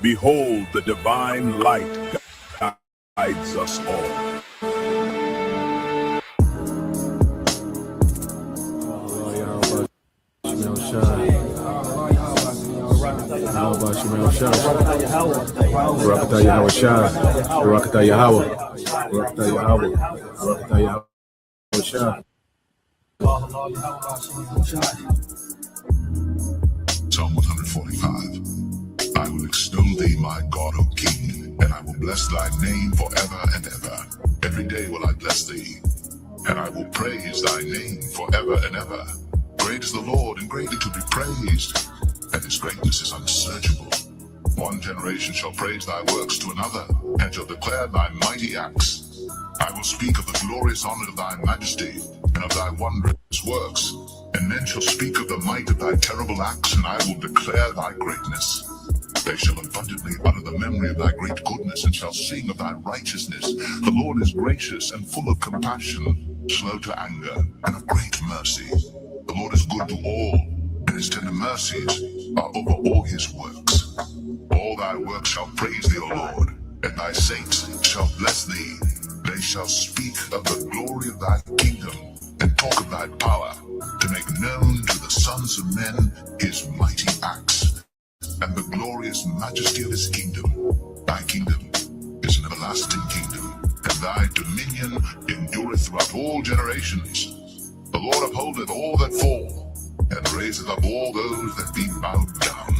Behold, the divine light guides us all. How about Shemel Shah? Barakatah Yahweh Shah. Barakatah Yahweh. Barakatah Yahweh. Barakatah Yahweh Shah. Psalm 145. I will extol thee, my God, O King, and I will bless thy name forever and ever. Every day will I bless thee, and I will praise thy name forever and ever. Great is the Lord, and greatly to be praised, and his greatness is unsearchable. One generation shall praise thy works to another, and shall declare thy mighty acts. I will speak of the glorious honor of thy majesty, and of thy wondrous works. And men shall speak of the might of thy terrible acts, and I will declare thy greatness. They shall abundantly utter the memory of thy great goodness, and shall sing of thy righteousness. The Lord is gracious and full of compassion, slow to anger, and of great mercy. The Lord is good to all, and his tender mercies are over all his works. All thy works shall praise thee, O Lord, and thy saints shall bless thee. They shall speak of the glory of thy kingdom, and talk of thy power, to make known to the sons of men his mighty acts, and the glorious majesty of his kingdom. Thy kingdom is an everlasting kingdom, and thy dominion endureth throughout all generations. The Lord upholdeth all that fall, and raiseth up all those that be bowed down.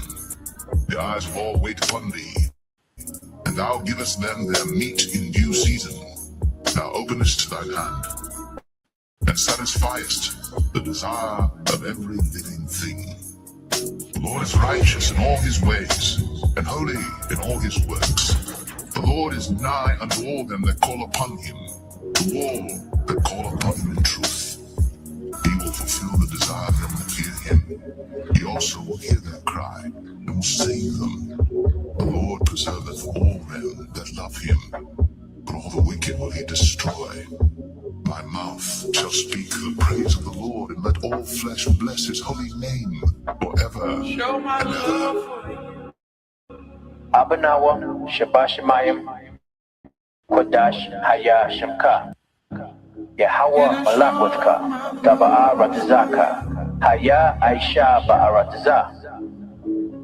The eyes of all wait upon thee, and thou givest them their meat in due season. Thou openest thine hand, and satisfiest the desire of every living thing. The Lord is righteous in all his ways, and holy in all his works. The Lord is nigh unto all them that call upon him, to all that call upon him in truth. He will fulfill the desire of them that fear him. He also will hear their cry, and will save them. The Lord preserveth all them that love him, but all the wicked will he destroy. My mouth shall speak the praise of the Lord, and let all flesh bless his holy name forever Show my and ever. love for you. Abanawa, Shabashamayim, Kodash, Haya, Shamka, Yahawa, Malakwithka, Taba'a, Ratazaka, Haya, Aisha, Ba'arataza,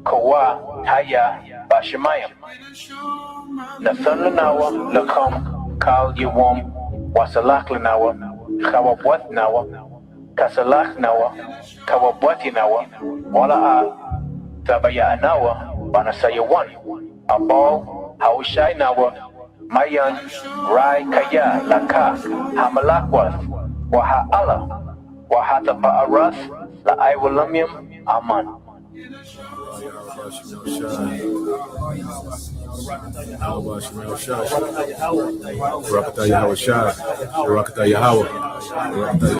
Kawa, Haya, Bashamayim, Show my Nathanlanawa, Lakum, Kal Yawam, Wasalaklanawa, Khawabwatnawa, Kasalachnawa, Kawabwatinawa, Wala'a, Tabayanawa, Banasayawan, Abal, Haushainawa, Mayan, Rai Kaya, Laka, Hamalakwath, Waha'ala, Wahata Ba'arath, La'aiwalamium, Aman. How about Shemel Shah? Barakatah Yahweh Shah. Barakatah Yahweh. Barakatah.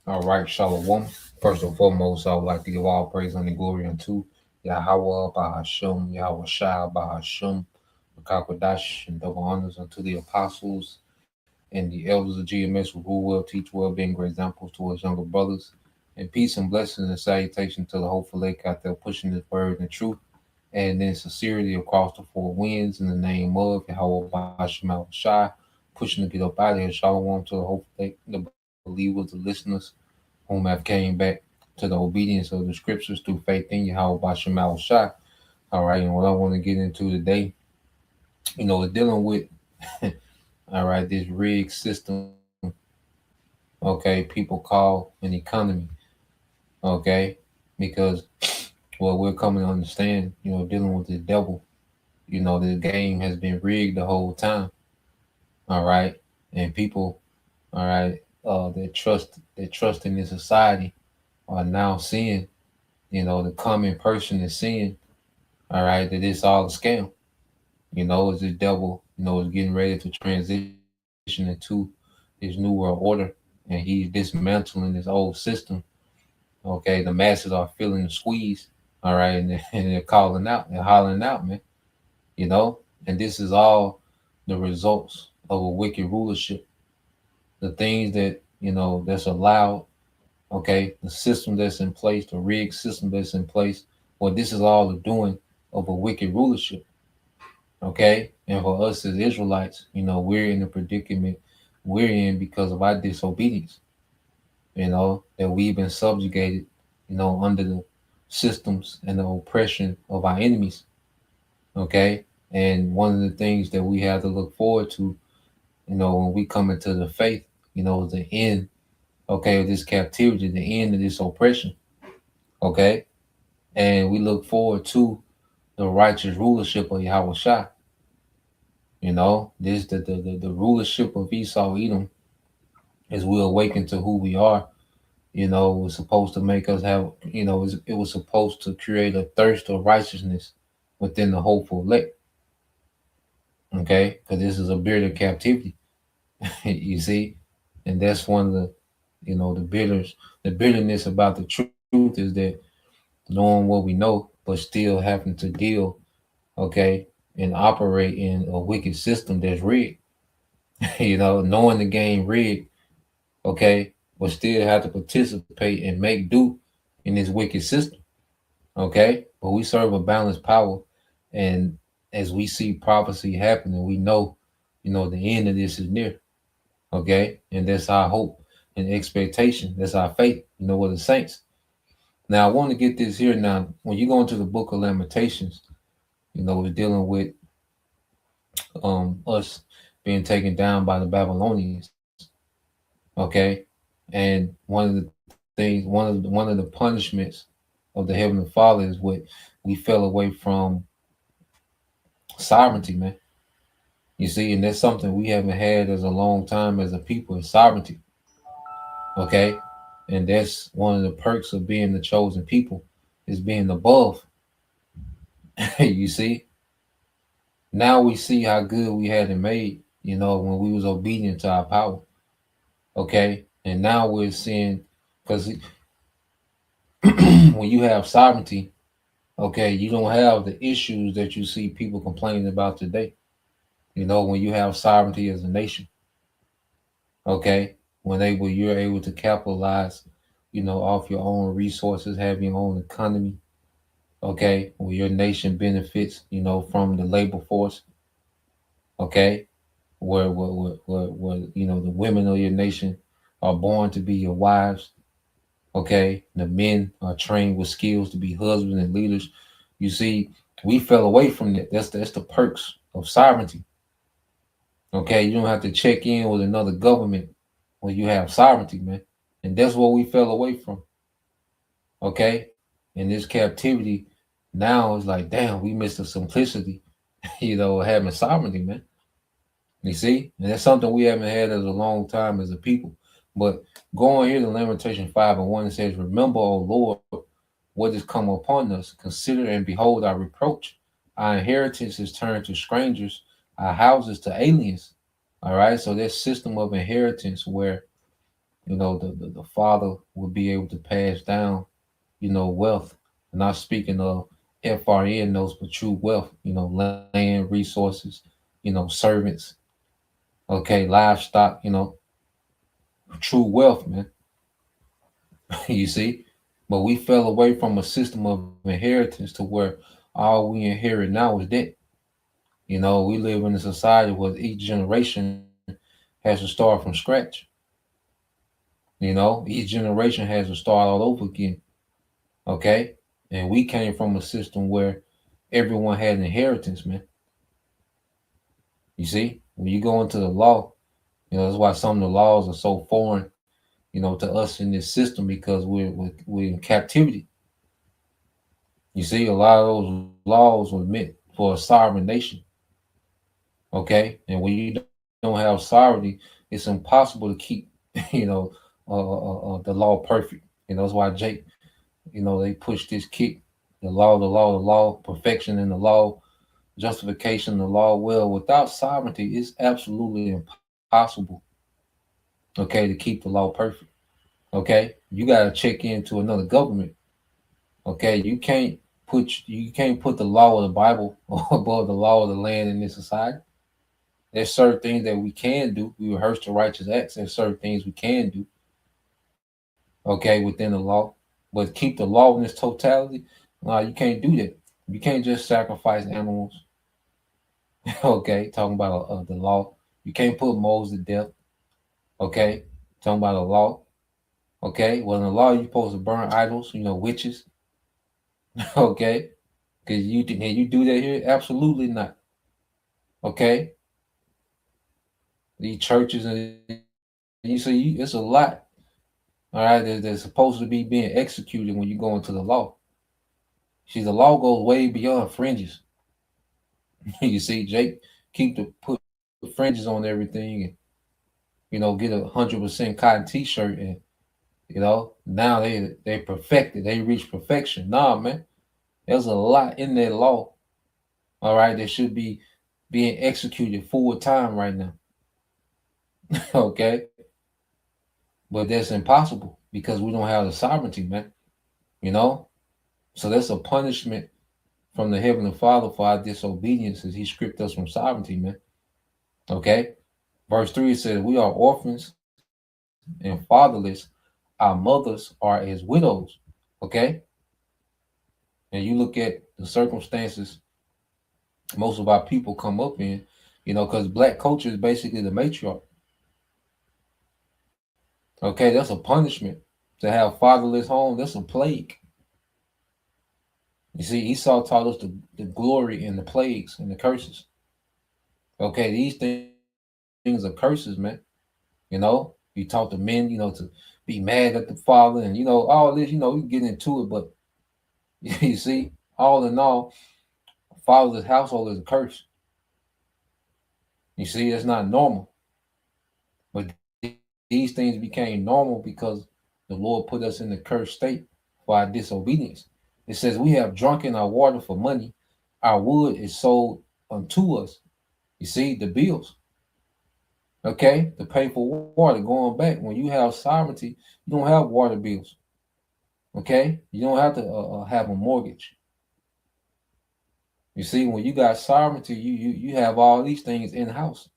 All right, Shalom. First and foremost, I would like to give all praise and glory unto Yahweh, Bahashum, Yahweh Shai, Bahashum, Makakwadash, and double honors unto the apostles and the elders of GMS who rule well, teach well, being great examples to us younger brothers. And peace and blessings and salutation to the hopeful lake out there pushing this word and truth. And then sincerity across the four winds in the name of Yahweh Bahashum Shai, pushing to get up out of here. Shalom to the hopeful lake, the believers, the listeners whom have came back to the obedience of the scriptures through faith in Yahweh Bashem Shai. All right, and what I want to get into today, is dealing with, all right, this rigged system, okay, people call an economy, okay, because what we're coming to understand, dealing with the devil, the game has been rigged the whole time, all right, and people, all right, that trust in this society are now seeing, the common person is seeing, all right, that it's all a scam. As the devil, is getting ready to transition into his new world order, and he's dismantling this old system, Okay, the masses are feeling the squeeze. All right, and they're calling out and hollering out, man. You know, and this is all the results of a wicked rulership. The things that that's allowed. Okay, the system that's in place, the rigged system that's in place. Well, this is all the doing of a wicked rulership. Okay, and for us as Israelites, we're in the predicament we're in because of our disobedience. That we've been subjugated, under the systems and the oppression of our enemies. Okay, and one of the things that we have to look forward to, when we come into the faith, is the end, okay, of this captivity, the end of this oppression. Okay, and we look forward to the righteous rulership of Yahweh Shah. This the rulership of Esau Edom, as we awaken to who we are. Was supposed to make us have, it was supposed to create a thirst of righteousness within the hopeful elect. Okay, because this is a bitter captivity. You see, and that's one of the, the bitterness about the truth is that knowing what we know, but still having to deal, okay, and operate in a wicked system that's rigged. Knowing the game rigged, okay, but still have to participate and make do in this wicked system. Okay, but we serve a balanced power, and as we see prophecy happening, we know, the end of this is near. Okay, and that's our hope and expectation. That's our faith. With the saints. Now, I want to get this here. Now, when you go into the Book of Lamentations, we're dealing with us being taken down by the Babylonians. Okay, and one of the things, one of the punishments of the Heavenly Father is what we fell away from sovereignty, man. You see, and that's something we haven't had as a long time as a people, is sovereignty. Okay, and that's one of the perks of being the chosen people, is being above. You see, now we see how good we had it made, when we was obedient to our power. Okay, and now we're seeing, because when you have sovereignty, okay, you don't have the issues that you see people complaining about today. When you have sovereignty as a nation, okay, you're able to capitalize, off your own resources, have your own economy, okay, where your nation benefits, from the labor force, okay, where the women of your nation are born to be your wives, okay, the men are trained with skills to be husbands and leaders. You see, we fell away from that. That's the perks of sovereignty. Okay, you don't have to check in with another government when you have sovereignty, man. And that's what we fell away from. Okay, and this captivity now is like, damn, we missed the simplicity, having sovereignty, man. You see, and that's something we haven't had as a long time as a people. But going here to Lamentation 5:1, it says, "Remember, O Lord, what has come upon us. Consider and behold our reproach. Our inheritance is turned to strangers, our houses to aliens." All right, so this system of inheritance where the father will be able to pass down, wealth. I'm not speaking of FRN notes, but true wealth, land, resources, servants, okay, livestock, true wealth, man. You see, but we fell away from a system of inheritance to where all we inherit now is debt. We live in a society where each generation has to start from scratch. Each generation has to start all over again. Okay, and we came from a system where everyone had an inheritance, man. You see, when you go into the law, that's why some of the laws are so foreign, to us in this system, because we're in captivity. You see, a lot of those laws were meant for a sovereign nation. Okay, and when you don't have sovereignty, it's impossible to keep, the law perfect. That's why Jake, they push this kick, the law, perfection in the law, justification in the law. Well, without sovereignty, it's absolutely impossible, okay, to keep the law perfect. Okay, you got to check into another government. Okay, you can't put the law of the Bible above the law of the land in this society. There's certain things that we can do. We rehearse the righteous acts. There's certain things we can do. Okay, within the law, but keep the law in its totality. No, you can't do that. You can't just sacrifice animals. Okay, talking about the law. You can't put moles to death. Okay, talking about the law. Okay, well in the law you're supposed to burn idols. Witches. Okay, because can you do that here? Absolutely not. Okay, these churches and you see it's a lot. All right, they're supposed to be being executed when you go into the law. See, the law goes way beyond fringes. You see, Jake keep the put fringes on everything, and get 100% cotton T-shirt, and now they perfected, they reach perfection. Nah, man, there's a lot in that law. All right, that should be being executed full time right now. Okay, but that's impossible because we don't have the sovereignty, man. So that's a punishment from the Heavenly Father for our disobedience, as He stripped us from sovereignty, man. Okay, verse 3 says, "We are orphans and fatherless. Our mothers are as widows." Okay, and you look at the circumstances most of our people come up in, because black culture is basically the matriarch. Okay, that's a punishment to have fatherless home. That's a plague. You see, Esau taught us the glory in the plagues and the curses. Okay, these things are curses, man. He taught the men, to be mad at the father, and all this. We get into it, but you see, all in all, fatherless household is a curse. You see, it's not normal, but these things became normal because the Lord put us in the cursed state for our disobedience. It says, "We have drunken our water for money; our wood is sold unto us." You see, the bills. Okay, to pay for water. Going back, when you have sovereignty, you don't have water bills. Okay, you don't have to have a mortgage. You see, when you got sovereignty, you have all these things in house.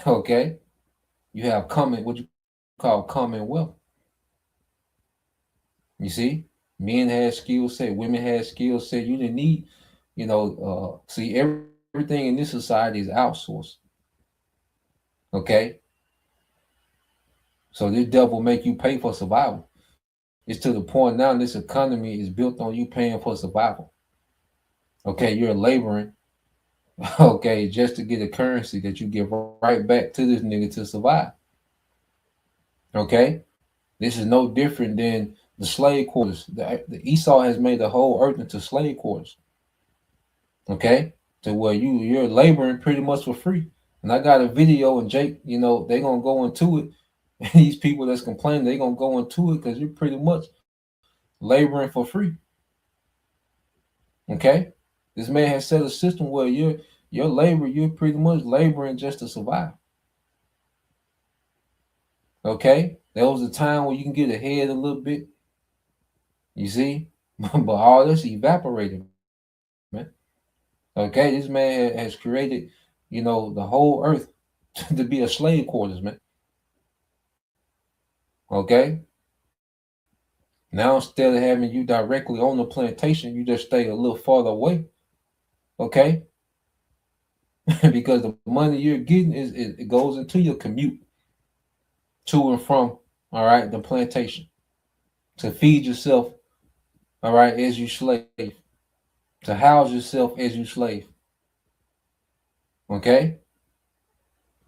Okay, you have what you call commonwealth. You see, men had skill set, women had skill set. You didn't need, see, everything in this society is outsourced. Okay, so this devil make you pay for survival. It's to the point now this economy is built on you paying for survival. Okay, you're laboring, okay, just to get a currency that you give right back to this nigga to survive. Okay, this is no different than the slave quarters. The Esau has made the whole earth into slave quarters. Okay, to where you're laboring pretty much for free. And I got a video, and Jake, they're gonna go into it. These people that's complaining, they're gonna go into it because you're pretty much laboring for free. Okay, this man has set a system where you're pretty much laboring just to survive. Okay, there was a time where you can get ahead a little bit. You see, but all this evaporated, man. Okay, this man has created, the whole earth to be a slave quarters, man. Okay. Now instead of having you directly on the plantation, you just stay a little farther away. Okay. Because the money you're getting it goes into your commute to and from, all right, the plantation, to feed yourself, all right, as you slave, to house yourself as you slave. Okay.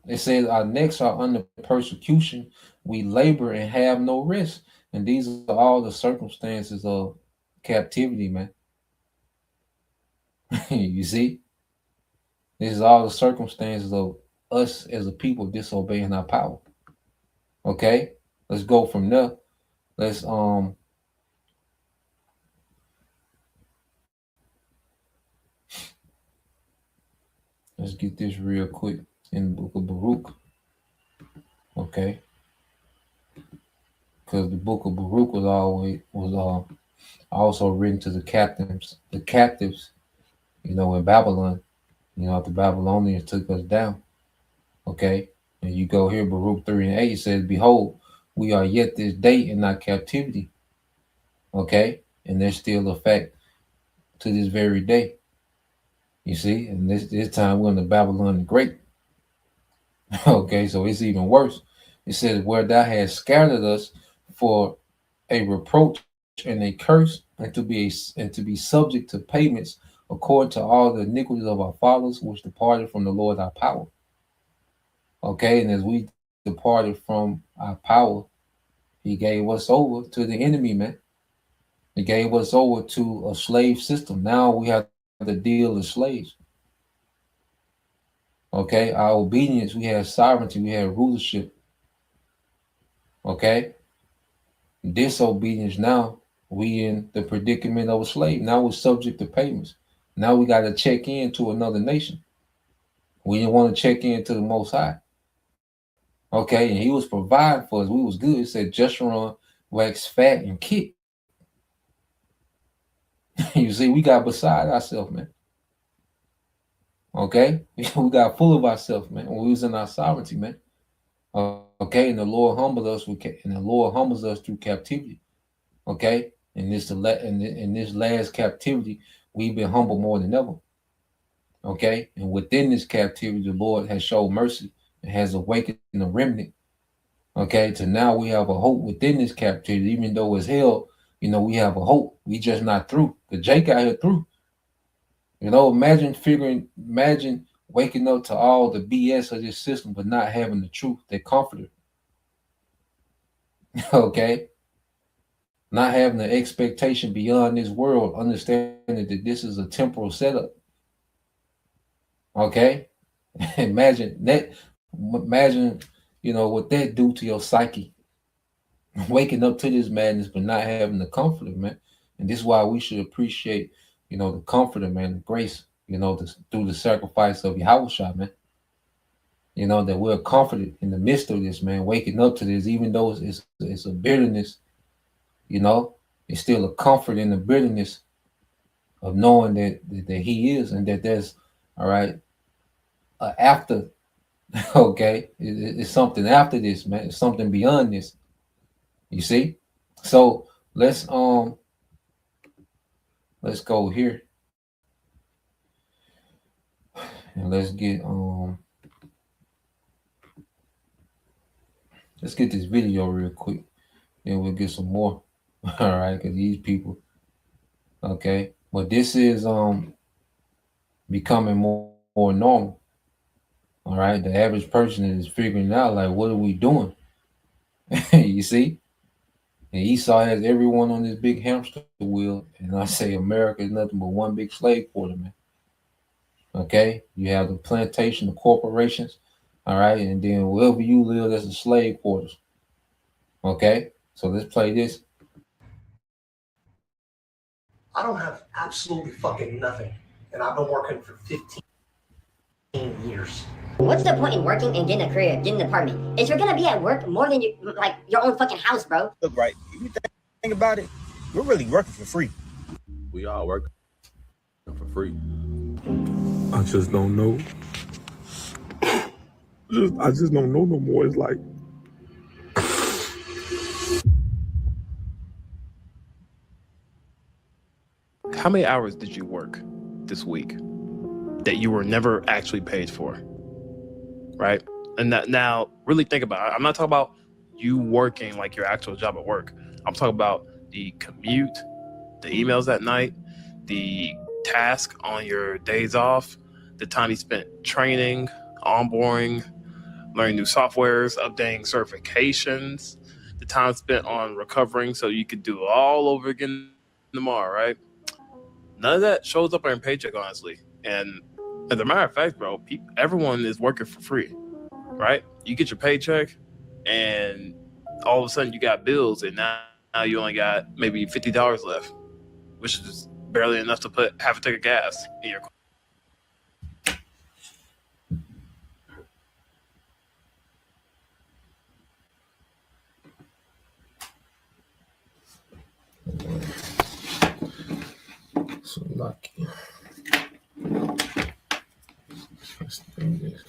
It says our necks are under persecution. We labor and have no rest. And these are all the circumstances of captivity, man. You see? This is all the circumstances of us as a people disobeying our power. Okay? Let's go from there. Let's get this real quick in the book of Baruch. Okay. because the book of Baruch was also written to the captives, in Babylon. The Babylonians took us down. Okay, and you go here, Baruch 3:8 says, "Behold, we are yet this day in our captivity." Okay, and there's still a fact to this very day. You see, and this time we're in the Babylon the Great. Okay, so it's even worse. It says, "Where thou hast scattered us for a reproach and a curse, and to be subject to payments according to all the iniquities of our fathers, which departed from the Lord our power." Okay, and as we departed from our power, He gave us over to the enemy, man. He gave us over to a slave system. Now we have to deal as slaves. Okay, our obedience, we have sovereignty, we have rulership. Okay, disobedience, now we in the predicament of a slave. Now we're subject to payments. Now we got to check in to another nation. We didn't want to check in to the Most High. Okay, and He was providing for us. We was good. It said Jeshurun waxed fat and kicked. You see, we got beside ourselves, man. Okay, we got full of ourselves, man. When we was in our sovereignty, man. Okay, and the Lord humbled us. And the Lord humbles us through captivity. Okay, in this last captivity, we've been humbled more than ever. Okay, and within this captivity, the Lord has showed mercy and has awakened the remnant. Okay, to now we have a hope within this captivity, even though it's hell. We have a hope. We just not through. The Jake out here through. Imagine waking up to all the BS of this system, but not having the truth, that comforter. Okay, not having the expectation beyond this world, understanding that this is a temporal setup. Okay, imagine that. Imagine, what that do to your psyche. Waking up to this madness, but not having the comforter, man. And this is why we should appreciate, the comforter, man, the grace, through the sacrifice of Yahushua, man. That we're comforted in the midst of this, man. Waking up to this, even though it's a bitterness, it's still a comfort in the bitterness of knowing that He is, and that there's, all right, after. Okay, it's something after this, man. It's something beyond this. You see? So let's go here and let's get this video real quick. Then we'll get some more. All right, because these people. Okay, but this is becoming more normal. All right, the average person is figuring out, like, what are we doing? You see? And Esau has everyone on this big hamster wheel, and I say America is nothing but one big slave quarter, man. Okay, you have the plantation, the corporations, all right, and then wherever you live, that's the slave quarters. Okay, so let's play this. I don't have absolutely fucking nothing, and I've been working for 15 years. What's the point in working and getting a career, getting an apartment? If you're gonna be at work more than your own fucking house, bro. Look, right, you think about it, we're really working for free. We all work for free. I just don't know. I just don't know no more. It's like, how many hours did you work this week that you were never actually paid for? Right? And that, now really think about it. I'm not talking about you working like your actual job at work. I'm talking about the commute, the emails at night, the task on your days off, the time you spent training, onboarding, learning new softwares, updating certifications, the time spent on recovering so you could do it all over again tomorrow, right? None of that shows up on your paycheck, honestly. And as a matter of fact, bro, everyone is working for free, right? You get your paycheck, and all of a sudden you got bills, and now you only got maybe $50 left, which is barely enough to put half a tank of gas in your car. So lucky. Let's do this.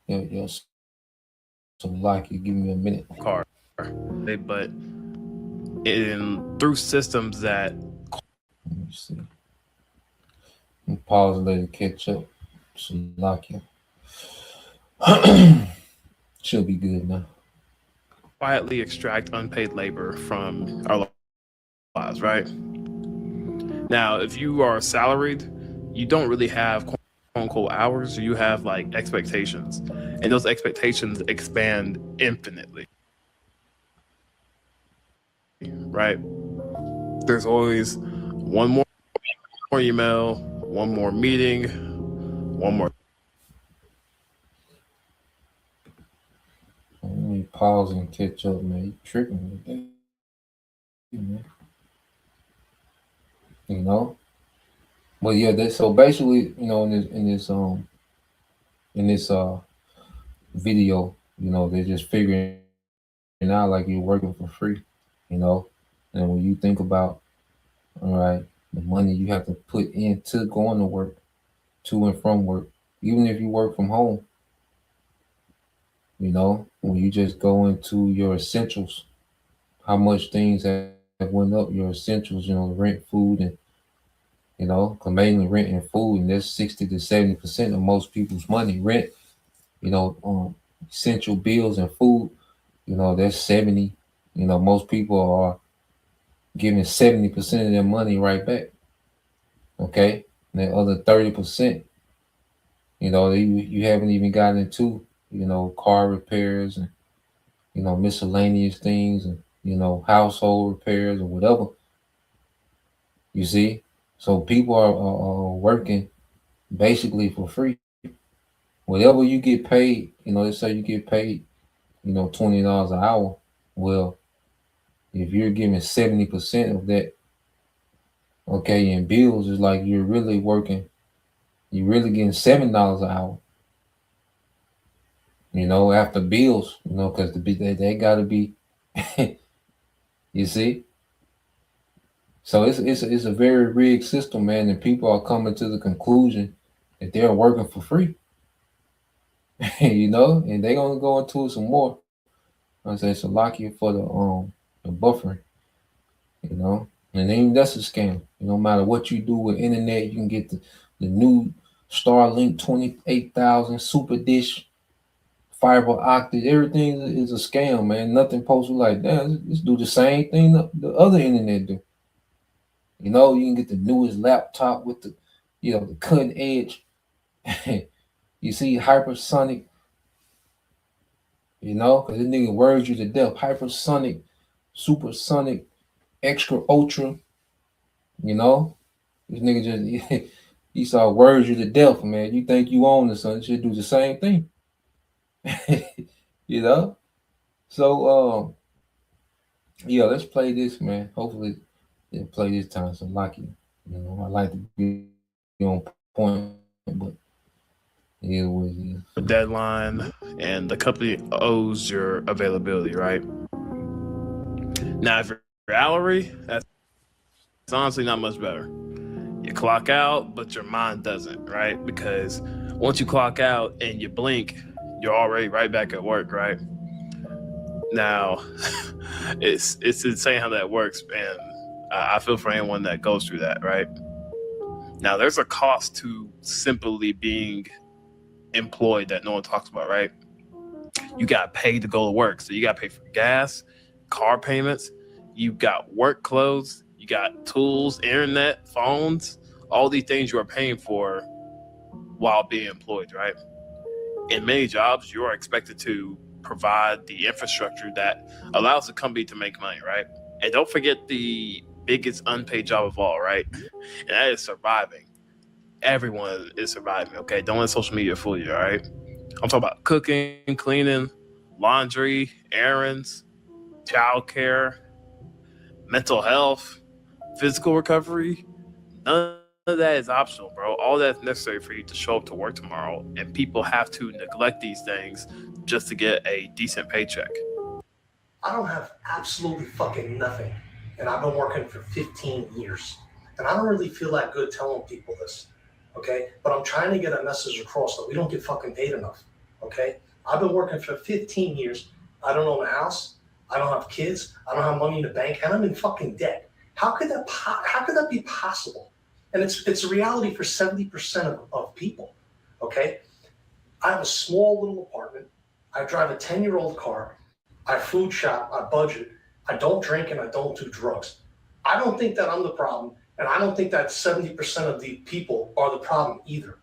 Yes. So lucky. Give me a minute. Car, but through systems that Let me see. Pause and let it catch up. So lucky. She'll be good now. quietly extract unpaid labor from our lives, right? Now, if you are salaried, you don't really have quote unquote hours, you have like expectations, and those expectations expand infinitely, right? There's always one more email, one more meeting, one more. Let me pause and catch up, man. You tripping with that, man. You know? But yeah, so basically, you know, in this video, you know, they're just figuring out like you're working for free, you know. And when you think about, all right, the money you have to put into going to work, to and from work, even if you work from home, you know, when you just go into your essentials, how much things have went up, your essentials, you know, rent, food, and, you know, mainly rent and food, and that's 60 to 70% of most people's money. Rent, you know, essential bills and food, you know, that's 70. You know, most people are giving 70% of their money right back. Okay, and the other 30%, you know, you haven't even gotten into, you know, car repairs and, you know, miscellaneous things and, you know, household repairs or whatever. You see, so people are working basically for free. Whatever you get paid, you know, let's say you get paid, you know, $20 an hour. Well, if you're giving 70% of that, okay, in bills, it's like you're really working, you're really getting $7 an hour. You know, after bills, you know, because they got to be, you see. So it's a very rigged system, man, and people are coming to the conclusion that they're working for free. You know, and they're gonna go into it some more. I say so lock you for the buffering, you know, and even that's a scam. No matter what you do with internet, you can get the new Starlink 28,000 super dish, fiber optic. Everything is a scam, man. Nothing posted like that. Let's do the same thing the other internet do. You know, you can get the newest laptop with the, you know, the cutting edge. You see hypersonic, you know, because this nigga words you to death. Hypersonic, supersonic, extra ultra, you know. This nigga just he saw words you to death, man. You think you own this, son? Should do the same thing. You know? So yeah, let's play this, man. Hopefully they'll play this time. So lucky. You know, I like to be on point, but yeah, what it is. The deadline and the company owes your availability, right? Now, if you're salary, that's honestly not much better. You clock out, but your mind doesn't, right? Because once you clock out and you blink, you're already right back at work, right? Now, it's insane how that works, and I feel for anyone that goes through that, right? Now, there's a cost to simply being employed that no one talks about, right? You got paid to go to work, so you got paid for gas, car payments, you got work clothes, you got tools, internet, phones, all these things you are paying for while being employed, right? In many jobs, you are expected to provide the infrastructure that allows the company to make money, right? And don't forget the biggest unpaid job of all, right? And that is surviving. Everyone is surviving, okay? Don't let social media fool you, all right? I'm talking about cooking, cleaning, laundry, errands, childcare, mental health, physical recovery. None of that is optional, bro. All that's necessary for you to show up to work tomorrow, and people have to neglect these things just to get a decent paycheck. I don't have absolutely fucking nothing, and I've been working for 15 years, and I don't really feel that good telling people this, okay? But I'm trying to get a message across that we don't get fucking paid enough, okay? I've been working for 15 years. I don't own a house. I don't have kids. I don't have money in the bank, and I'm in fucking debt. How could that be possible? And it's a reality for 70% of people, okay? I have a small little apartment. I drive a 10-year-old car. I food shop. I budget. I don't drink and I don't do drugs. I don't think that I'm the problem, and I don't think that 70% of the people are the problem either.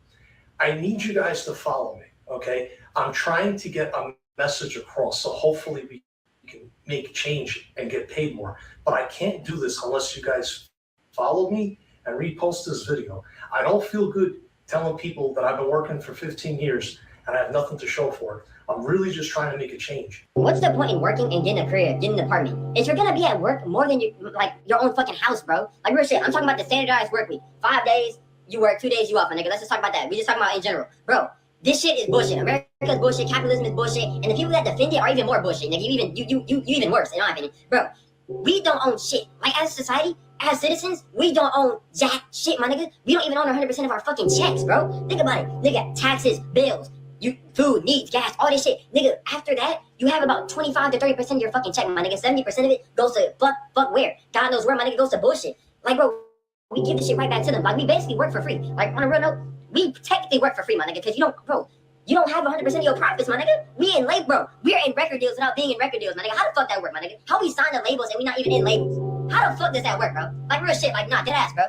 I need you guys to follow me, okay? I'm trying to get a message across, so hopefully we can make change and get paid more. But I can't do this unless you guys follow me and repost this video. I don't feel good telling people that I've been working for 15 years and I have nothing to show for it. I'm really just trying to make a change. What's the point in working and getting a career, getting an apartment? If you're gonna be at work more than your own fucking house, bro. Like real shit. I'm talking about the standardized work week. 5 days you work, 2 days you off, my nigga. Let's just talk about that. We just talking about in general, bro. This shit is bullshit. America's bullshit. Capitalism is bullshit, and the people that defend it are even more bullshit. Nigga, you even worse, in my opinion, bro. We don't own shit. Like as a society, as citizens, we don't own jack shit, my nigga. We don't even own 100% of our fucking checks, bro. Think about it, nigga. Taxes, bills. Food, needs, gas, all this shit. Nigga, after that, you have about 25 to 30% of your fucking check, my nigga. 70% of it goes to fuck where? God knows where, my nigga, goes to bullshit. Like, bro, we give the shit right back to them. Like, we basically work for free. Like, on a real note, we technically work for free, my nigga, because you don't have 100% of your profits, my nigga. We in labor, bro. We're in record deals without being in record deals, my nigga. How the fuck that work, my nigga? How we sign the labels and we not even in labels? How the fuck does that work, bro? Like, real shit, like, nah, dead ass, bro.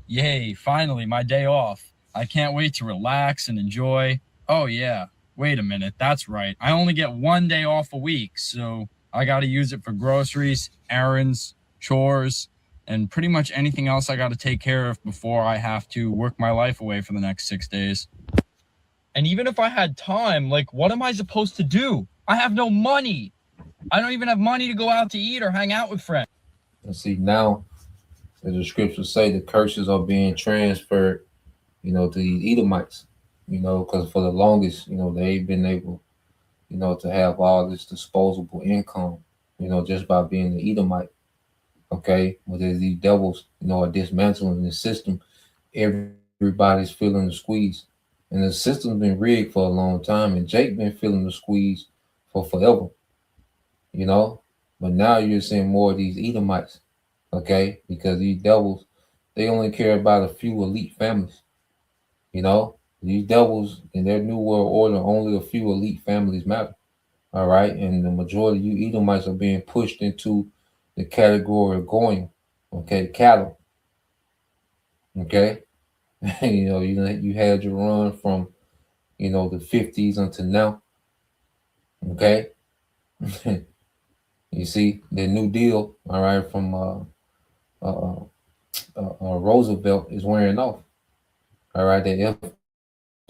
Yay, finally, my day off. I can't wait to relax and enjoy. Oh, yeah. Wait a minute. That's right. I only get 1 day off a week, so I got to use it for groceries, errands, chores, and pretty much anything else I got to take care of before I have to work my life away for the next 6 days. And even if I had time, like, what am I supposed to do? I have no money. I don't even have money to go out to eat or hang out with friends. And see, now, as the scriptures say, the curses are being transferred, to the Edomites. Because for the longest, they've been able, to have all this disposable income, just by being the Edomite. Okay. But as these devils, are dismantling the system, everybody's feeling the squeeze. And the system's been rigged for a long time, and Jake been feeling the squeeze for forever. But now you're seeing more of these Edomites, okay? Because these devils, they only care about a few elite families. These devils in their new world order, only a few elite families matter. All right. And the majority of you Edomites are being pushed into the category of going, okay, cattle. Okay. You had your run from, the 50s until now. Okay. You see the New Deal, all right, from Roosevelt is wearing off. All right. The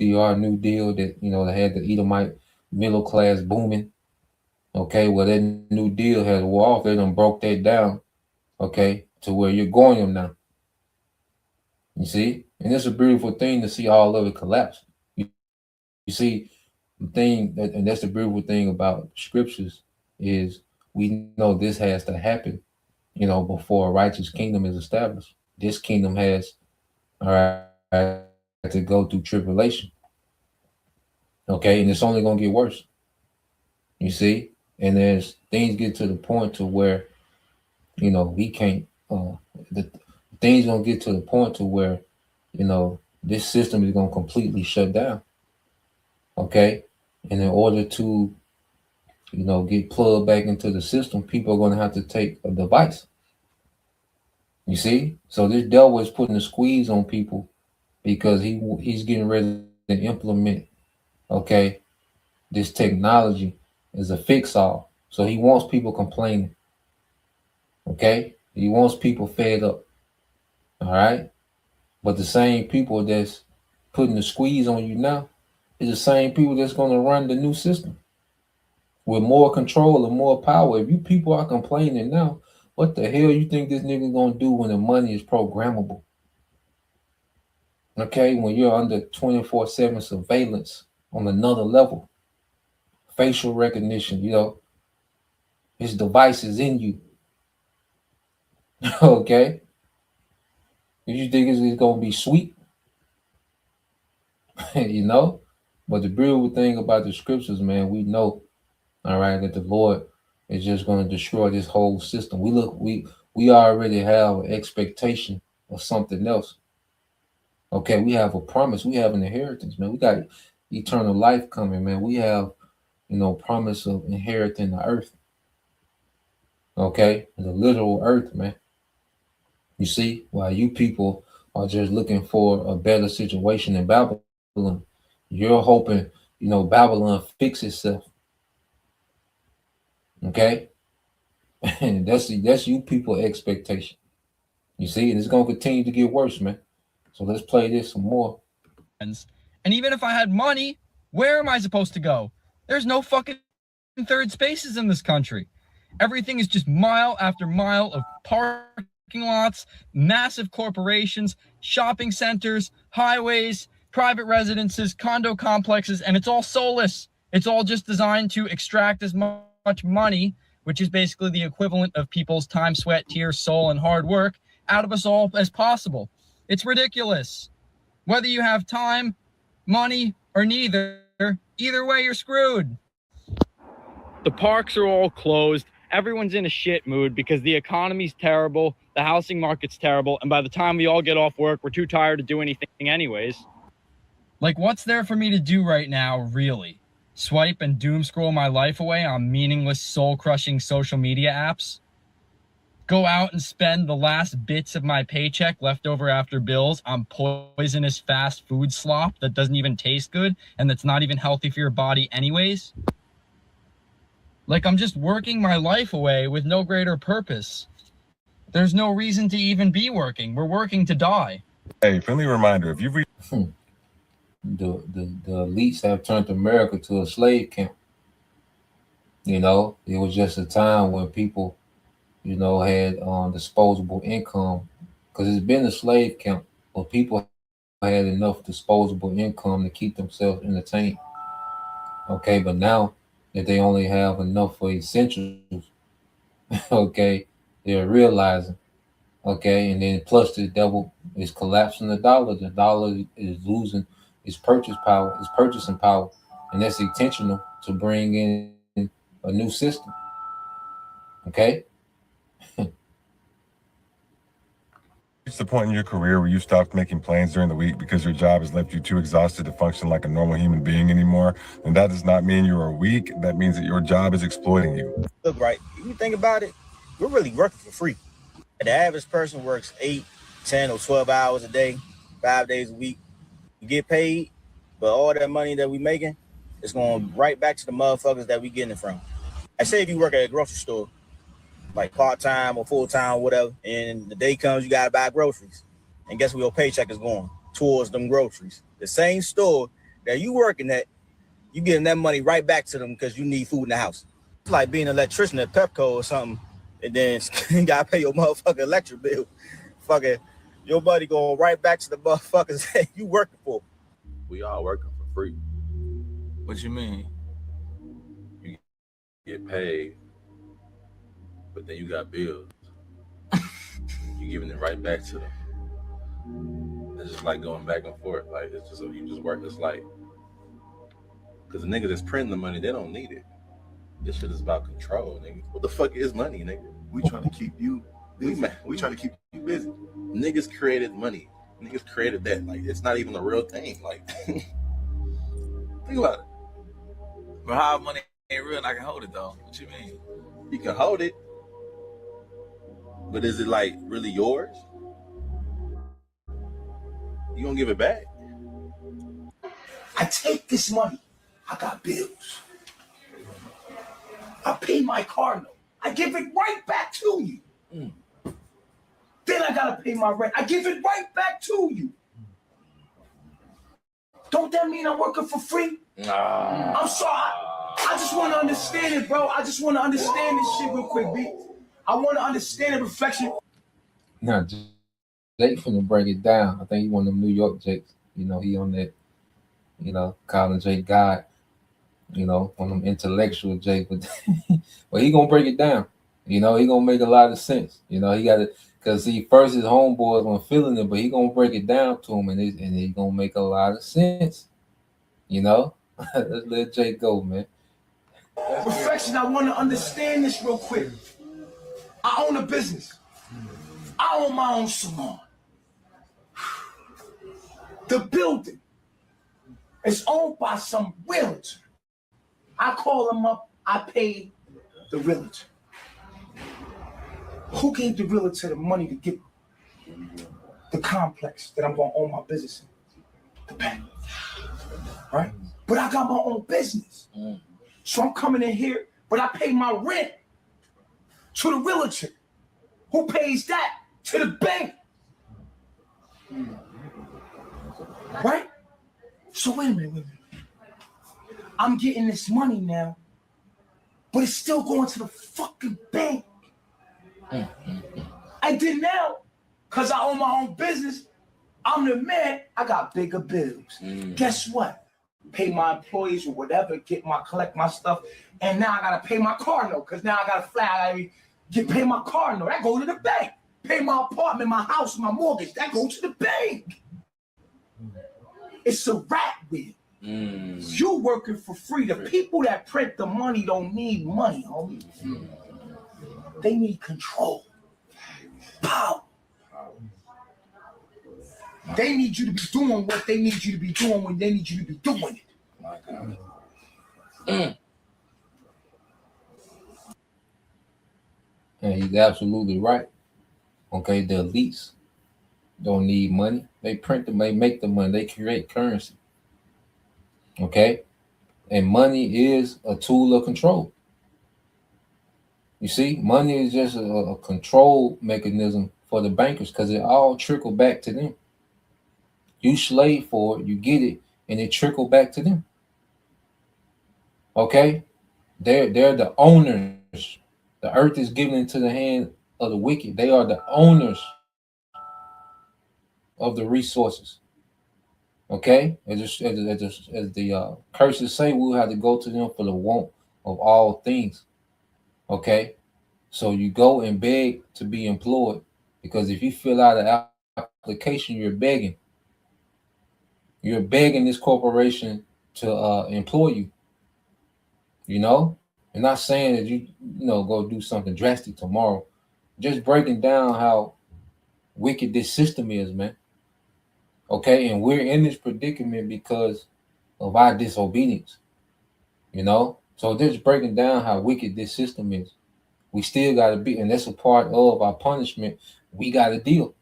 FDR New Deal that, they had the Edomite middle class booming. Okay. Well, that New Deal has wore off. They done broke that down. Okay. To where you're going them now. You see? And it's a beautiful thing to see all of it collapse. You see, the thing, and that's the beautiful thing about scriptures is we know this has to happen, before a righteous kingdom is established. This kingdom has, all right, to go through tribulation. Okay, and it's only going to get worse. You see? And as things get to the point to where, we can't, the things going to get to the point to where, this system is going to completely shut down. Okay? And in order to, get plugged back into the system, people are going to have to take a device. You see? So this devil is putting a squeeze on people because he's getting ready to implement, okay, this technology as a fix-all. So he wants people complaining. Okay? He wants people fed up. All right? But the same people that's putting the squeeze on you now is the same people that's going to run the new system with more control and more power. If you people are complaining now, what the hell you think this nigga going to do when the money is programmable? Okay, when you're under 24/7 surveillance on another level, facial recognition, his device is in you. Okay, you think it's gonna be sweet, But the beautiful thing about the scriptures, man, we know, all right, that the Lord is just going to destroy this whole system. We already have an expectation of something else. Okay, we have a promise. We have an inheritance, man. We got eternal life coming, man. We have, promise of inheriting the earth. Okay, the literal earth, man. You see, while you people are just looking for a better situation in Babylon, you're hoping, Babylon fix itself. Okay, and that's you people expectation. You see, and it's gonna continue to get worse, man. So let's play this some more. And even if I had money, where am I supposed to go? There's no fucking third spaces in this country. Everything is just mile after mile of parking lots, massive corporations, shopping centers, highways, private residences, condo complexes, and it's all soulless. It's all just designed to extract as much money, which is basically the equivalent of people's time, sweat, tears, soul, and hard work, out of us all as possible. It's ridiculous. Whether you have time, money, or neither, either way, you're screwed. The parks are all closed. Everyone's in a shit mood because the economy's terrible, the housing market's terrible, and by the time we all get off work, we're too tired to do anything anyways. Like, what's there for me to do right now, really? Swipe and doom scroll my life away on meaningless, soul-crushing social media apps? Go out and spend the last bits of my paycheck left over after bills on poisonous fast food slop that doesn't even taste good and that's not even healthy for your body anyways? Like, I'm just working my life away with no greater purpose. There's no reason to even be working. We're working to die. Hey, friendly reminder, if you've the elites have turned America to a slave camp. It was just a time when people, had disposable income, because it's been a slave camp, but people had enough disposable income to keep themselves entertained. Okay, but now that they only have enough for essentials, okay, they're realizing, okay, and then plus the devil is collapsing the dollar. The dollar is losing its purchasing power, and that's intentional to bring in a new system. Okay. reached the point in your career where you stopped making plans during the week because your job has left you too exhausted to function like a normal human being anymore, then that does not mean you are weak. That means that your job is exploiting you. Look, right, if you think about it, we're really working for free. The average person works 8, 10, or 12 hours a day, 5 days a week. You get paid, but all that money that we making is going right back to the motherfuckers that we getting it from. I say if you work at a grocery store, like part-time or full-time or whatever, and the day comes you gotta buy groceries. And guess where your paycheck is going? Towards them groceries. The same store that you working at, you getting that money right back to them because you need food in the house. It's like being an electrician at Pepco or something, and then you gotta pay your motherfucking electric bill. Fucking your money going right back to the motherfuckers that you working for. We all working for free. What you mean? You get paid, but then you got bills. You giving it right back to them. It's just like going back and forth. Like it's just you just work. It's like because the nigga that's printing the money, they don't need it. This shit is about control, nigga. What the fuck is money, nigga? We trying to keep you busy. We trying to keep you busy. Niggas created money. Niggas created that. Like it's not even a real thing. Like think about it. But how money ain't real and I can hold it though? What you mean? You can hold it. But is it like really yours? You gonna give it back? I take this money. I got bills. I pay my car note. I give it right back to you. Then I gotta pay my rent. I give it right back to you. Don't that mean I'm working for free? Nah. I'm sorry. I just want to understand it, bro. I just want to understand this shit real quick, B. I want to understand the reflection. Now, Jake finna break it down. I think he one of them New York Jakes. You know, he on that, you know, calling Jake God, you know, one of them intellectual Jake, but but he gonna break it down. You know, he gonna make a lot of sense. You know, he got to, cause see, first his homeboys weren't feeling it, but he gonna break it down to him, and he gonna make a lot of sense. You know, let's let Jake go, man. Perfection, I want to understand this real quick. I own a business. I own my own salon. The building is owned by some realtor. I call him up, I pay the realtor. Who gave the realtor the money to get the complex that I'm going to own my business in? The bank. Right? But I got my own business. So I'm coming in here, but I pay my rent to the realtor. Who pays that? To the bank. Right? So wait a minute. I'm getting this money now, but it's still going to the fucking bank. And then now, because I own my own business, I'm the man, I got bigger bills. Guess what? Pay my employees or whatever, collect my stuff, and now I gotta pay my car note, because now I gotta fly, I gotta pay my car note, that goes to the bank. Pay my apartment, my house, my mortgage, that goes to the bank. It's a rat wheel. You working for free. The people that print the money don't need money, homie. They need control. Power. They need you to be doing what they need you to be doing when they need you to be doing it. My God. And he's absolutely right. Okay, the elites don't need money. They print them, they make the money, they create currency. Okay? And money is a tool of control. You see, money is just a control mechanism for the bankers because it all trickle back to them. You slave for it, you get it, and it trickle back to them. Okay? They're the owners. The earth is given into the hand of the wicked. They are the owners of the resources. Okay? As the curses say, we'll have to go to them for the want of all things. Okay? So you go and beg to be employed, because if you fill out an application, you're begging. You're begging this corporation to employ you. You know? I'm not saying that you go do something drastic tomorrow. Just breaking down how wicked this system is, man. Okay, and we're in this predicament because of our disobedience. You know, so just breaking down how wicked this system is. We still got to be, and that's a part of our punishment. We got to deal.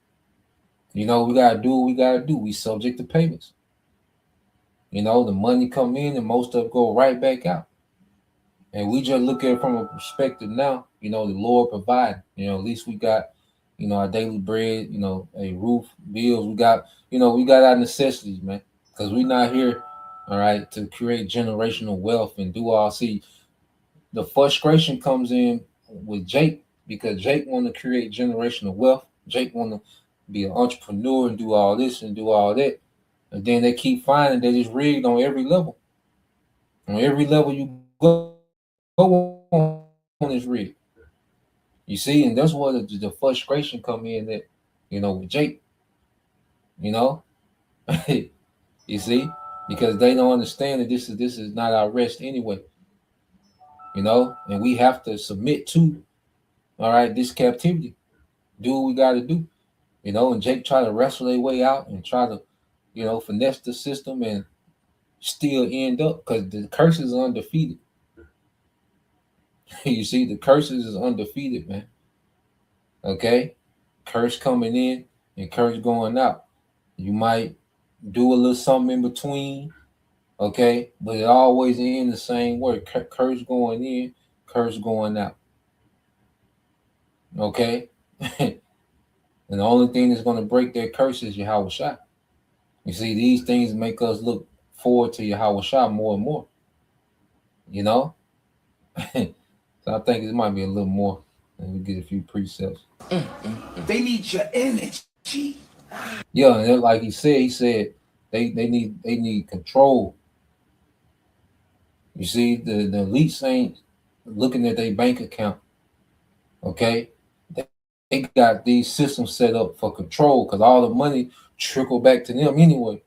You know, we got to do what we got to do. We subject to payments. You know, the money come in and most of it go right back out. And we just look at it from a perspective now, you know, the Lord provide, you know, at least we got, you know, our daily bread, you know, a roof, bills. We got our necessities, man, because we're not here, all right, to create generational wealth and do all. See, the frustration comes in with Jake because Jake want to create generational wealth. Jake want to be an entrepreneur and do all this and do all that. And then they keep finding that it's rigged on every level. On every level you go on is rigged. You see, and that's where the frustration come in that, you know, with Jake, you know, you see, because they don't understand that this is not our rest anyway, you know, and we have to submit to, all right, this captivity, do what we got to do, you know, and Jake try to wrestle their way out and try to, you know, finesse the system and still end up, because the curses are undefeated. You see, the curses is undefeated, man. Okay? Curse coming in and curse going out. You might do a little something in between, okay? But it always ends the same way. Curse going in, curse going out. Okay? And the only thing that's going to break that curse is Yahweh Shai. You see, these things make us look forward to Yahweh Shai more and more. You know? So I think it might be a little more, and we get a few precepts. They need your energy. Yeah, and then like he said they need control. You see, the elites ain't looking at their bank account. Okay, they got these systems set up for control because all the money trickle back to them anyway.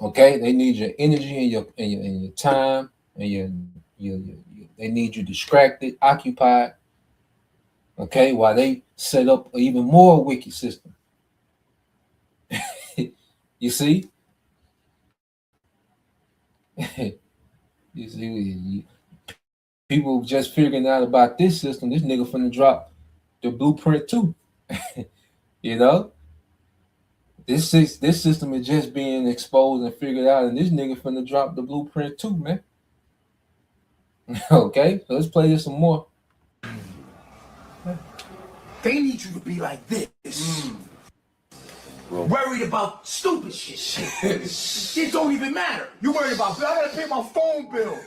Okay, they need your energy and your time and they need you distracted, occupied. Okay, while they set up an even more wicked system. You see? You see, people just figuring out about this system. This nigga finna drop the blueprint too. You know, this system is just being exposed and figured out, and this nigga finna drop the blueprint too, man. Okay, so let's play this some more. They need you to be like this. Worried about stupid shit. Shit don't even matter. You worried about, I gotta pay my phone bill.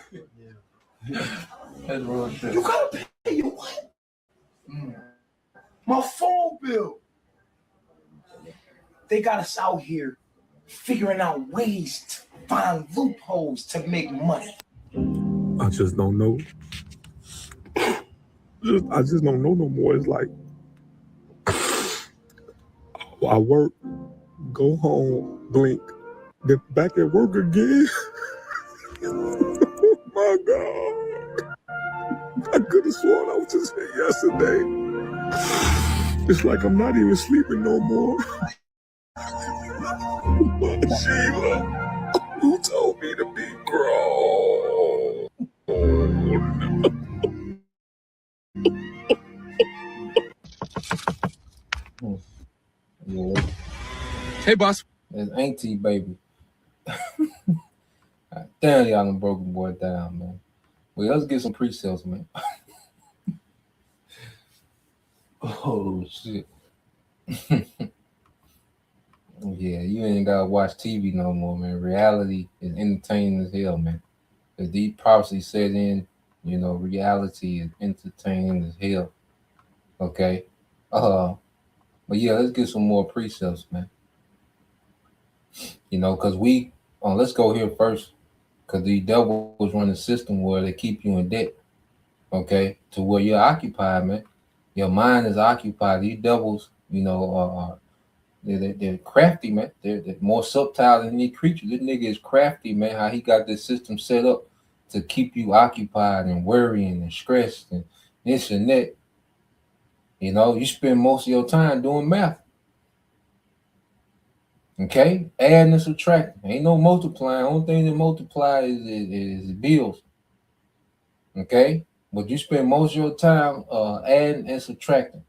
That's real shit. You gotta pay your what? My phone bill. They got us out here figuring out ways to find loopholes to make money. I just don't know. I just don't know no more. It's like I work, go home, blink, then back at work again. Oh my God. I could have sworn I was just here yesterday. It's like I'm not even sleeping no more. Sheila, who told me to be grown? Yeah. Hey, boss. It's Auntie, baby. Damn, y'all done broke the boy down, man. Well, let's get some pre-sales, man. Oh, shit. Yeah, you ain't gotta watch TV no more, man. Reality is entertaining as hell, man. As these prophecies set in, you know, reality is entertaining as hell. Okay. But yeah, let's get some more pre-sales, man. You know, because let's go here first. Because the devils run a system where they keep you in debt. Okay. To where you're occupied, man. Your mind is occupied. These devils, you know, they're crafty, man. They're more subtle than any creature. This nigga is crafty, man. How he got this system set up to keep you occupied and worrying and stressed and this and that. You know, you spend most of your time doing math. Okay? Adding and subtracting. Ain't no multiplying. Only thing that multiply is bills. Okay? But you spend most of your time adding and subtracting.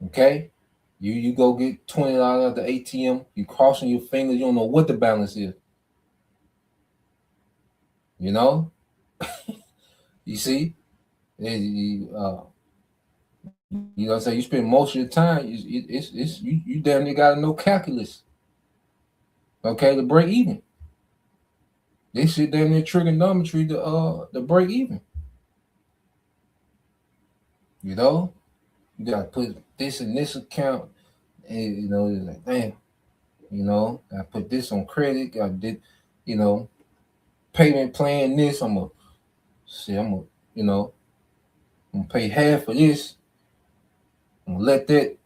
Okay? You go get $20 at the ATM, you crossing your fingers, you don't know what the balance is. You know? You see? You know what I'm saying? You spend most of your time, you damn near gotta know calculus. Okay, to break even. They sit damn near trigonometry to break even. You know? You gotta put this in this account, and you know, it's like, damn, you know, I put this on credit, I did, you know, payment plan this, I'm gonna, you know, I'm gonna pay half of this. I'm gonna let that.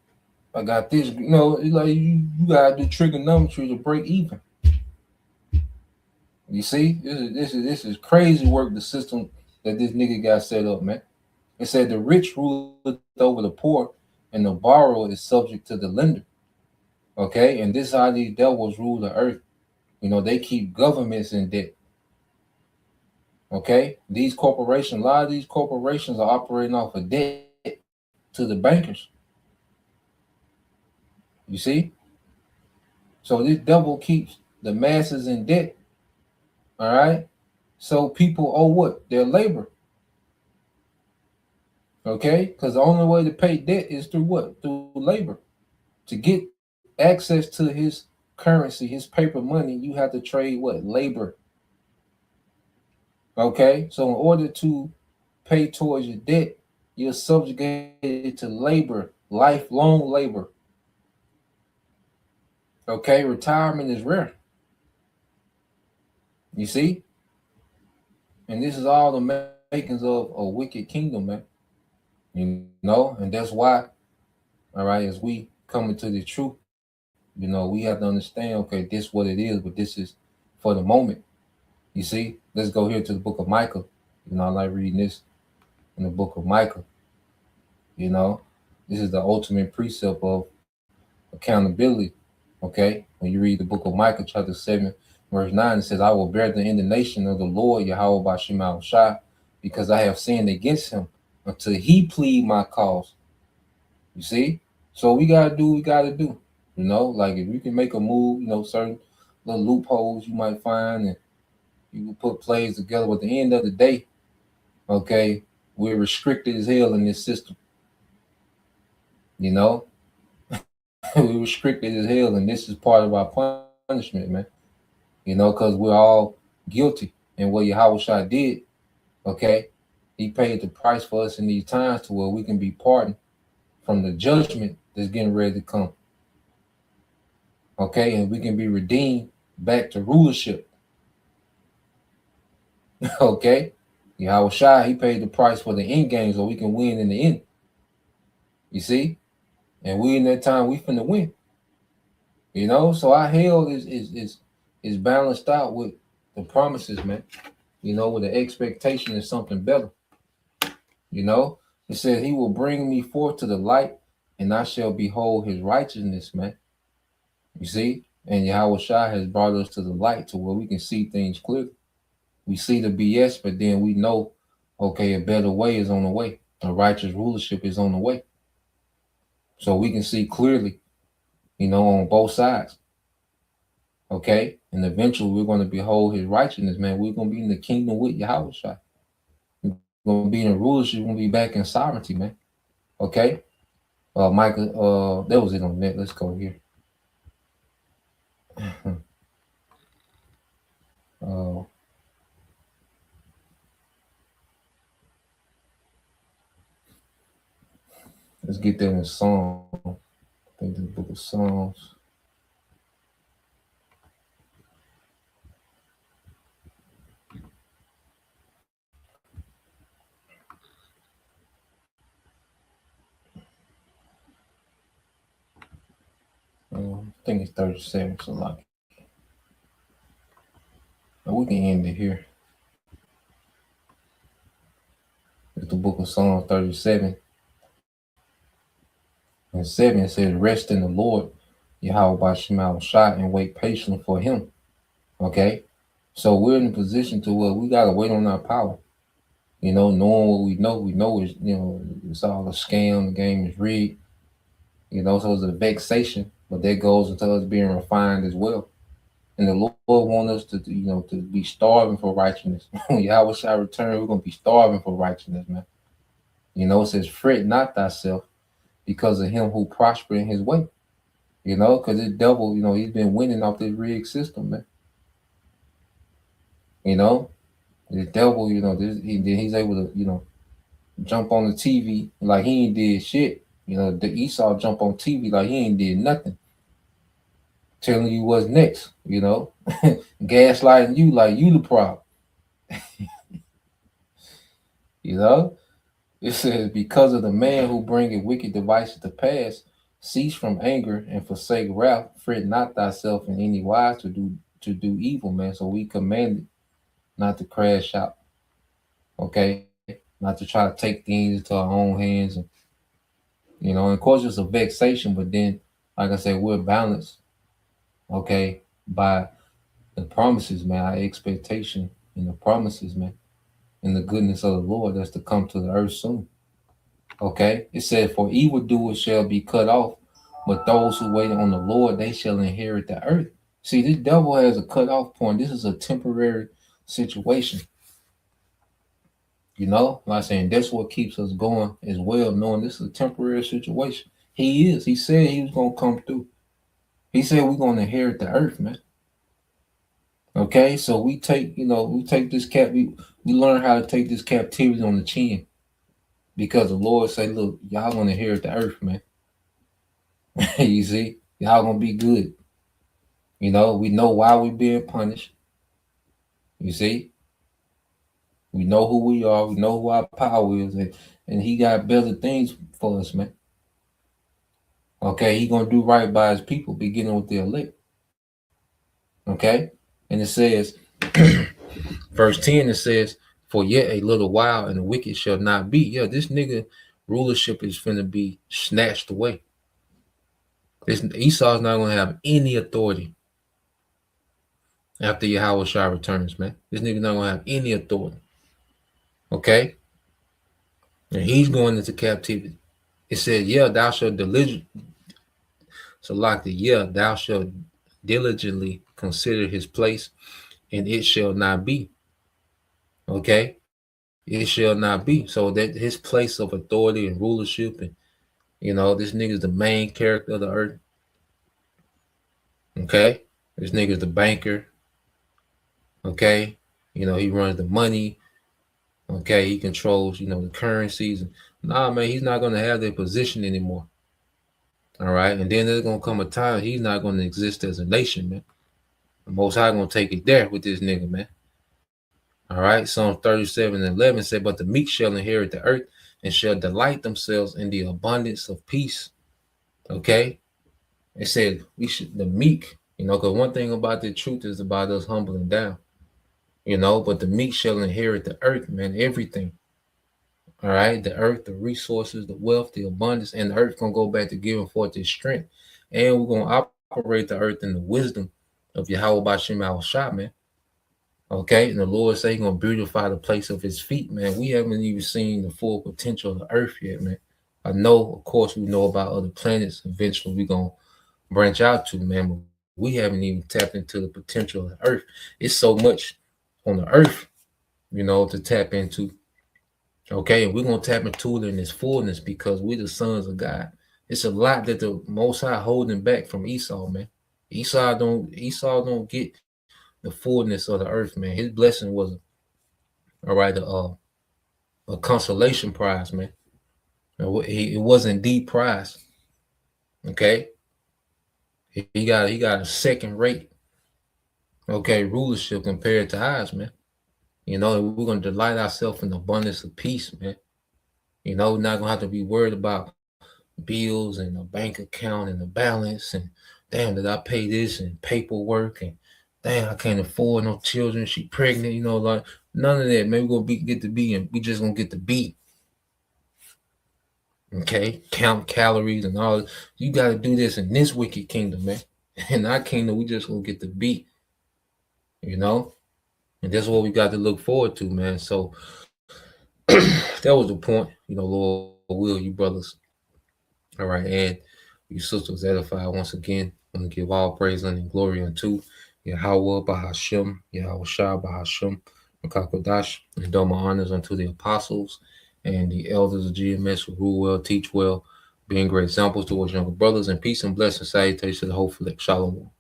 I got this. You know, it's like you gotta do trigonometry to break even. You see, this is crazy work. The system that this nigga got set up, man. It said the rich rule over the poor, and the borrower is subject to the lender. Okay, and this is how these devils rule the earth. You know, they keep governments in debt. Okay, these corporations, a lot of these corporations are operating off of debt to the bankers. You see? So this devil keeps the masses in debt. All right? So people owe what? Their labor. Okay? Because the only way to pay debt is through what? Through labor. To get access to his currency, his paper money, you have to trade what? Labor. Okay? So in order to pay towards your debt, you're subjugated to labor. lifelong labor. Okay, retirement is rare. You see? And this is all the makings of a wicked kingdom, man. You know, and that's why, all right, as we come into the truth, you know, we have to understand, okay, this is what it is, but this is for the moment. You see? Let's go here to the book of Micah. You know, I like reading this in the book of Micah. You know, this is the ultimate precept of accountability. Okay, when you read the book of Micah, chapter 7, verse 9, it says, I will bear the indignation of the Lord, Yahweh Bashim Shai, because I have sinned against him until he plead my cause. You see? So we got to do what we got to do. You know, like if you can make a move, you know, certain little loopholes you might find, and you can put plays together. But at the end of the day, okay, we're restricted as hell in this system. You know? We're restricted as hell, and this is part of our punishment, man. You know, because we're all guilty. And what Yahweh Shai did, okay, he paid the price for us in these times to where we can be pardoned from the judgment that's getting ready to come. Okay, and we can be redeemed back to rulership. Okay, Yahweh Shai, he paid the price for the end game so we can win in the end. You see? And we in that time, we finna win. You know, so our hell is balanced out with the promises, man. You know, with the expectation of something better. You know, it says he will bring me forth to the light, and I shall behold his righteousness, man. You see? And Yahweh Shai has brought us to the light to where we can see things clearly. We see the BS, but then we know, okay, a better way is on the way. A righteous rulership is on the way. So we can see clearly, you know, on both sides. Okay? And eventually we're going to behold his righteousness, man. We're going to be in the kingdom with Yahweh Shai. We're going to be in rulership. We're going to be back in sovereignty, man. Okay? Micah, that was it on that. Let's go here. Let's get that in Psalm. I think the book of Psalms. I think it's 37, so like, we can end it here. It's the book of Psalm 37. And 7 says, rest in the Lord, Yahweh Bashim Shai, and wait patiently for him. Okay? So we're in a position to where we got to wait on our power. You know, knowing what we know is, you know, it's all a scam, the game is rigged. You know, so it's a vexation, but that goes into us being refined as well. And the Lord wants us to, you know, to be starving for righteousness. When Yahweh shall return, we're going to be starving for righteousness, man. You know, it says, fret not thyself because of him who prosper in his way. You know, because the devil, you know, he's been winning off this rigged system, man. You know, the devil, you know, he's able to, you know, jump on the TV like he ain't did shit. You know, the Esau jump on TV like he ain't did nothing. Telling you what's next, you know, gaslighting you like you the problem. You know, it says, because of the man who bringeth wicked devices to pass, cease from anger and forsake wrath, fret not thyself in any wise to do evil, man. So we commanded not to crash out, okay, not to try to take things into our own hands, and you know, and of course it's a vexation, but then, like I said, we're balanced, okay, by the promises, man, our expectation in the promises, man, and the goodness of the Lord that's to come to the earth soon. Okay, it said, for evildoers shall be cut off, but those who wait on the Lord, they shall inherit the earth. See, this devil has a cutoff point. This is a temporary situation. You know, like I'm saying, that's what keeps us going as well, knowing this is a temporary situation. He is. He said he was going to come through. He said we're going to inherit the earth, man. Okay, so we take, you know, we take this we learn how to take this captivity on the chin, because the Lord say, look, y'all going to inherit the earth, man. You see, y'all gonna be good. You know, we know why we being punished. You see, we know who we are. We know who our power is, and he got better things for us, man. Okay, he gonna do right by his people, beginning with the elect. Okay, and it says, verse 10, it says, "For yet a little while, and the wicked shall not be." Yeah, this nigga rulership is finna be snatched away. This Esau's not gonna have any authority after Yahweh Shai returns, man. This nigga not gonna have any authority. Okay, and he's going into captivity. It said, "Yeah, thou shalt thou shalt diligently consider his place, and it shall not be." Okay, it shall not be. So that his place of authority and rulership, and you know, this nigga's the main character of the earth. Okay, this nigga's the banker. Okay, you know, he runs the money. Okay, he controls, you know, the currencies. Nah, man, he's not gonna have that position anymore. All right, and then there's gonna come a time he's not gonna exist as a nation, man. The Most High gonna take it there with this nigga, man. All right, Psalm 37:11 said, "But the meek shall inherit the earth and shall delight themselves in the abundance of peace." Okay, it said the meek, you know, because one thing about the truth is about us humbling down, you know. But the meek shall inherit the earth, man, everything. All right, the earth, the resources, the wealth, the abundance, and the earth gonna go back to giving forth its strength, and we're gonna operate the earth in the wisdom of Yahweh B'Shem Yahushua, man. Okay, and the Lord say He's gonna beautify the place of His feet, man. We haven't even seen the full potential of the earth yet, man. I know, of course, we know about other planets. Eventually, we're gonna branch out to, man, but we haven't even tapped into the potential of the earth. It's so much on the earth, you know, to tap into. Okay, and we're gonna tap into it in its fullness because we're the sons of God. It's a lot that the Most High holding back from Esau, man. Esau don't get the fullness of the earth, man. His blessing was a consolation prize, man. It wasn't the prize. Okay, he got a second rate, okay, rulership compared to ours, man. You know, we're gonna delight ourselves in the abundance of peace, man. You know, we're not gonna have to be worried about bills and a bank account and the balance and damn, did I pay this and paperwork and damn, I can't afford no children. She pregnant, you know, like none of that. Man, we're gonna get to be, and we just gonna get to be. Okay, count calories and all. You got to do this in this wicked kingdom, man. In our kingdom, we just gonna get to be. You know, and that's what we got to look forward to, man. So that was the point. You know, Lord will, you brothers. All right, and you sisters edified once again. I'm gonna give all praise and glory unto Yahweh Bahashem, Yahweh Shah Bahashem, Makakodash, and double honors unto the apostles and the elders of GMS who rule well, teach well, being great examples towards younger brothers, and peace and blessing salutations to the whole Shalom.